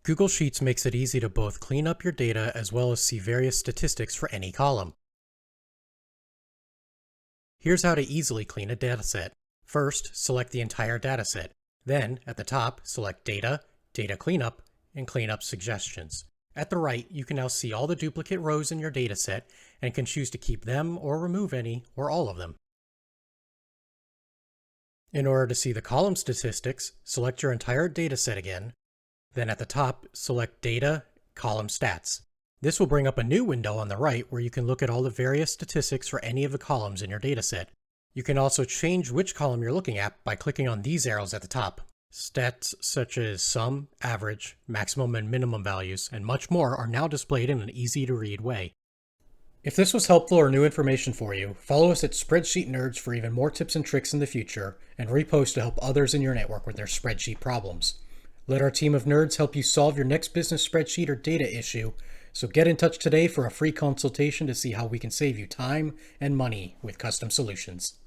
Google Sheets makes it easy to both clean up your data as well as see various statistics for any column. Here's how to easily clean a dataset. First, select the entire dataset. Then, at the top, select Data, Data Cleanup, and Cleanup Suggestions. At the right, you can now see all the duplicate rows in your dataset and can choose to keep them or remove any or all of them. In order to see the column statistics, select your entire dataset again. Then at the top, select Data, Column Stats. This will bring up a new window on the right where you can look at all the various statistics for any of the columns in your dataset. You can also change which column you're looking at by clicking on these arrows at the top. Stats such as sum, average, maximum and minimum values, and much more are now displayed in an easy-to-read way. If this was helpful or new information for you, follow us at Spreadsheet Nerds for even more tips and tricks in the future, and repost to help others in your network with their spreadsheet problems. Let our team of nerds help you solve your next business spreadsheet or data issue, so get in touch today for a free consultation to see how we can save you time and money with custom solutions.